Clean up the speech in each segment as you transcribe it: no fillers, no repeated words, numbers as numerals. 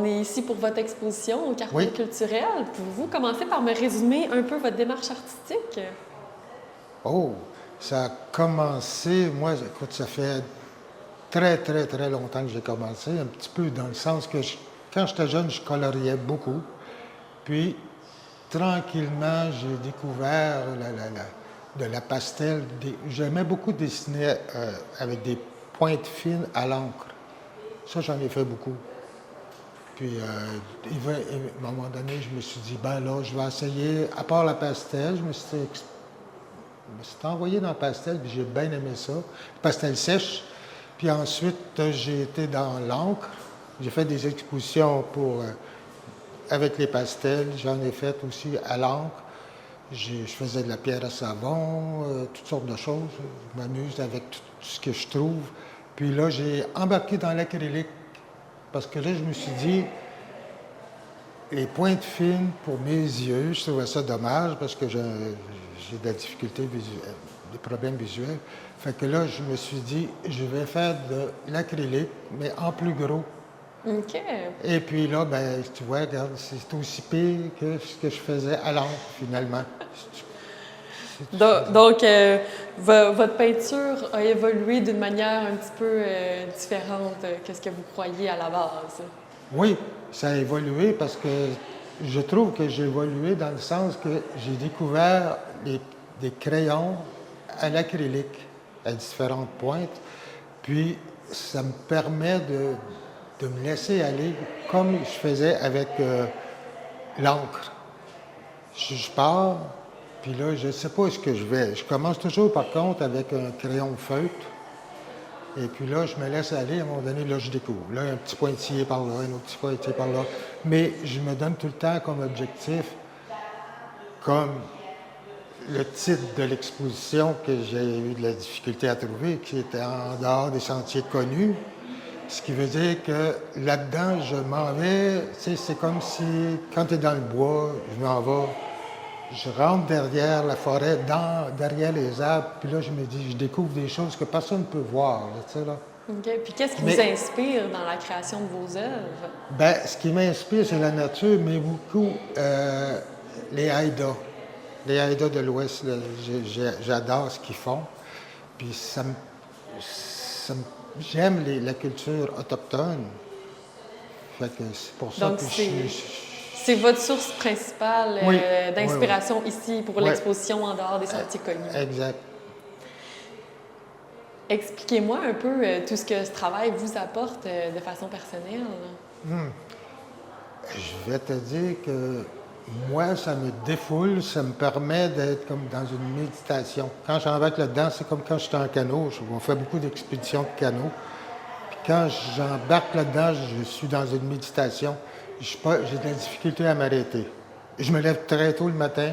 est ici pour votre exposition au Carrefour Oui. culturel. Pouvez-vous commencer par me résumer un peu votre démarche artistique? Oh, ça a commencé, moi, écoute, ça fait très, très, très longtemps que j'ai commencé, un petit peu dans le sens que quand j'étais jeune, je coloriais beaucoup. Puis, tranquillement, j'ai découvert de la pastel. J'aimais beaucoup dessiner avec des pointes fines à l'encre. Ça, j'en ai fait beaucoup. Puis, à un moment donné, je me suis dit, ben là, je vais essayer, à part la pastel, je me suis envoyé dans le pastel, puis j'ai bien aimé ça. Pastel sèche. Puis ensuite, j'ai été dans l'encre. J'ai fait des expositions avec les pastels. J'en ai fait aussi à l'encre. Je faisais de la pierre à savon, toutes sortes de choses. Je m'amuse avec tout ce que je trouve. Puis là, j'ai embarqué dans l'acrylique parce que là, je me suis dit, les pointes fines pour mes yeux, je trouvais ça dommage parce que j'ai de la difficulté visuelle, des problèmes visuels. Fait que là, je me suis dit, je vais faire de l'acrylique, mais en plus gros. OK. Et puis là, ben, tu vois, regarde, c'est aussi pire que ce que je faisais à l'encre, finalement. Votre peinture a évolué d'une manière un petit peu différente que ce que vous croyiez à la base. Oui, ça a évolué parce que je trouve que j'ai évolué dans le sens que j'ai découvert des crayons à l'acrylique à différentes pointes. Puis, ça me permet de me laisser aller comme je faisais avec l'encre. Je pars, puis là, je ne sais pas où est-ce que je vais. Je commence toujours, par contre, avec un crayon feutre. Et puis là, je me laisse aller. À un moment donné, là, je découvre. Là, un petit pointillé par là, un autre petit pointillé par là. Mais je me donne tout le temps comme objectif, comme le titre de l'exposition que j'ai eu de la difficulté à trouver, qui était en dehors des sentiers connus. Ce qui veut dire que là-dedans, je m'en vais, tu sais, c'est comme si, quand tu es dans le bois, je m'en vais, je rentre derrière la forêt, derrière les arbres, puis là, je me dis, je découvre des choses que personne ne peut voir, là, tu sais, là. OK. Puis qu'est-ce qui vous inspire dans la création de vos œuvres? Ben, ce qui m'inspire, c'est la nature, mais beaucoup les Haïdas. Les Haïdas de l'Ouest, là, j'adore ce qu'ils font. Puis j'aime la culture autochtone. Fait que c'est pour ça Donc, que c'est votre source principale Oui, d'inspiration ici pour Oui. l'exposition en dehors des sentiers connus. Exact. Expliquez-moi un peu tout ce que ce travail vous apporte de façon personnelle. Je vais te dire que moi, ça me défoule, ça me permet d'être comme dans une méditation. Quand j'embarque là-dedans, c'est comme quand j'étais en canot. On fait beaucoup d'expéditions de canot. Puis quand j'embarque là-dedans, je suis dans une méditation. J'ai de la difficulté à m'arrêter. Je me lève très tôt le matin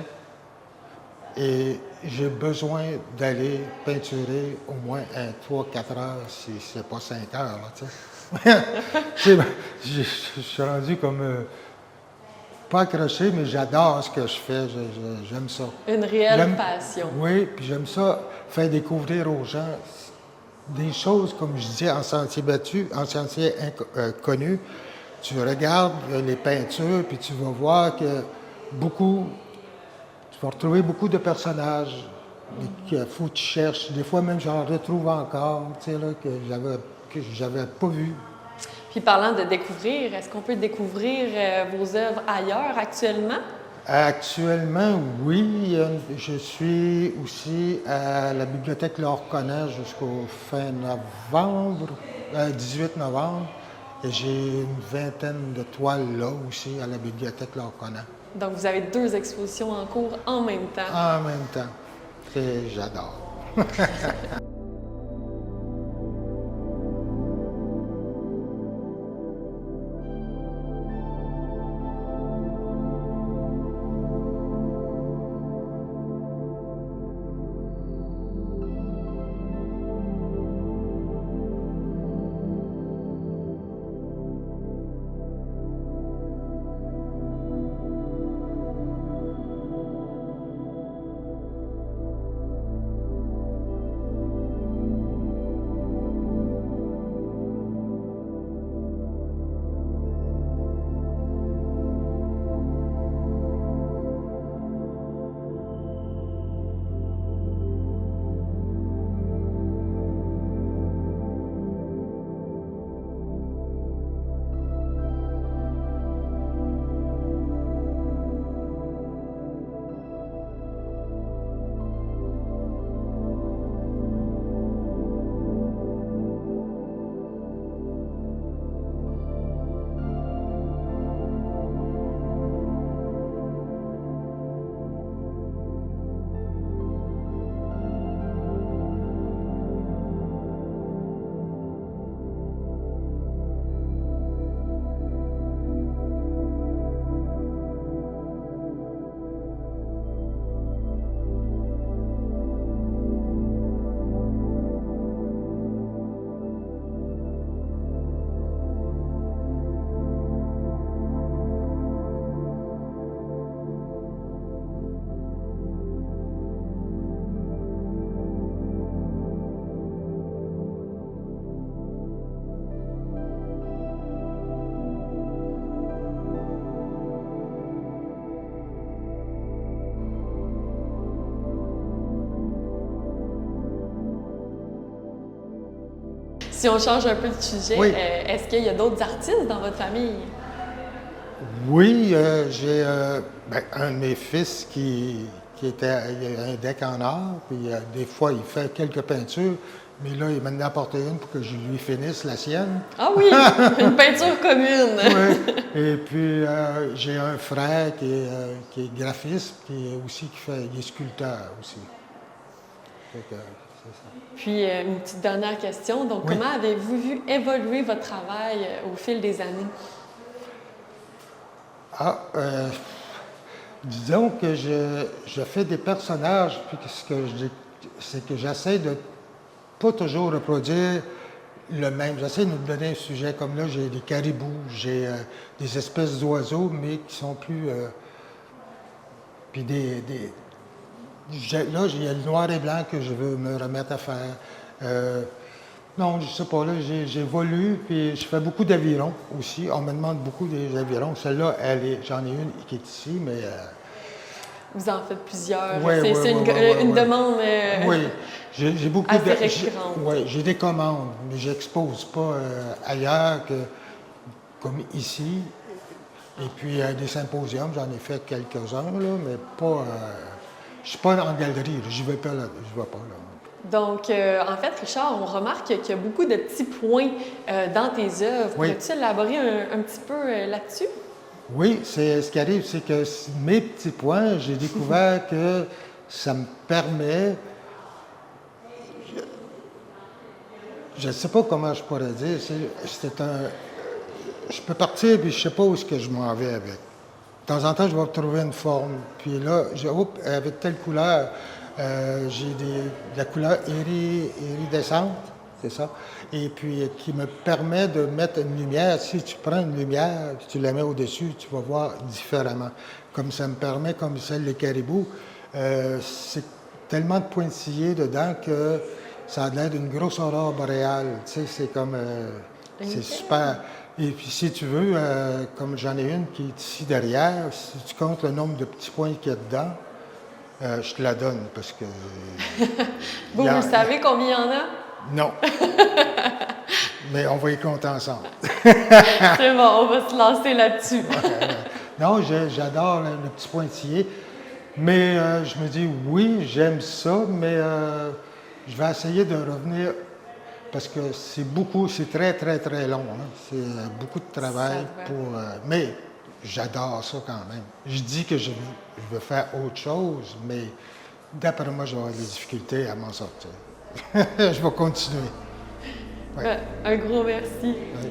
et j'ai besoin d'aller peinturer au moins 3-4 heures, si c'est pas 5 heures, là, tu sais. Je suis rendu comme pas accroché, mais j'adore ce que je fais. J'aime ça. Une réelle passion. Oui, puis j'aime ça, faire découvrir aux gens des choses, comme je disais, en sentier battu, en sentier connu. Tu regardes les peintures, puis tu vas voir que tu vas retrouver beaucoup de personnages qu'il faut que tu cherches. Des fois même, j'en retrouve encore, tu sais, là, que j'avais pas vu. Puis parlant de découvrir, est-ce qu'on peut découvrir vos œuvres ailleurs actuellement? Actuellement, oui. Je suis aussi à la bibliothèque Laure Connat jusqu'au fin novembre, 18 novembre. Et j'ai une vingtaine de toiles là aussi à la bibliothèque Laure Connat. Donc, vous avez 2 expositions en cours en même temps. En même temps. J'adore. Si on change un peu de sujet, Oui. Est-ce qu'il y a d'autres artistes dans votre famille? Oui, j'ai un de mes fils il a un deck en art, puis des fois, il fait quelques peintures, mais là, il m'en a apporté une pour que je lui finisse la sienne. Ah oui, une peinture commune. Oui. Et puis, j'ai un frère qui est graphiste, il est sculpteur aussi. Fait que, c'est ça. Puis, une petite dernière question. Donc, Oui. comment avez-vous vu évoluer votre travail au fil des années? Ah, disons que je fais des personnages, puis c'est que j'essaie de pas toujours reproduire le même. J'essaie de nous donner un sujet, comme là, j'ai des caribous, j'ai des espèces d'oiseaux, mais qui sont plus... puis là, il y a le noir et blanc que je veux me remettre à faire. Non, je sais pas, là, j'évolue, puis je fais beaucoup d'avirons aussi. On me demande beaucoup des avirons. Celle-là, j'en ai une qui est ici, mais... Vous en faites plusieurs. Ouais, C'est une demande oui, j'ai beaucoup assez de... récurrente. Oui, j'ai des commandes, mais j'expose pas ailleurs que comme ici. Et puis des symposiums, j'en ai fait quelques-uns, là, mais pas... je suis pas en galerie, là, j'y vais pas là. Je vais pas là. Donc, en fait, Richard, on remarque qu'il y a beaucoup de petits points dans tes œuvres. Oui. Pourrais-tu élaborer un petit peu là-dessus? Oui, ce qui arrive, c'est que mes petits points, j'ai découvert que ça me permet... Je ne sais pas comment je pourrais dire. Je peux partir, puis je ne sais pas où est-ce que je m'en vais avec. De temps en temps, je vais trouver une forme. Puis là, avec telle couleur, j'ai de la couleur iridescente, c'est ça. Et puis, qui me permet de mettre une lumière. Si tu prends une lumière, tu la mets au-dessus, tu vas voir différemment. Comme ça me permet, comme celle des caribous, c'est tellement de pointillés dedans que ça a l'air d'une grosse aurore boréale. Tu sais, c'est comme... c'est super. Et puis, si tu veux, comme j'en ai une qui est ici derrière, si tu comptes le nombre de petits points qu'il y a dedans, je te la donne parce que... Vous savez combien il y en a? Non. Mais on va y compter ensemble. C'est bon, on va se lancer là-dessus. Non, j'adore le petit pointillé. Mais je me dis, oui, j'aime ça, mais je vais essayer de revenir parce que c'est très, très, très long. Hein. C'est beaucoup de travail pour... mais j'adore ça quand même. Je dis que je veux faire autre chose, mais d'après moi, je vais avoir des difficultés à m'en sortir. Je vais continuer. Ouais. Un gros merci. Oui.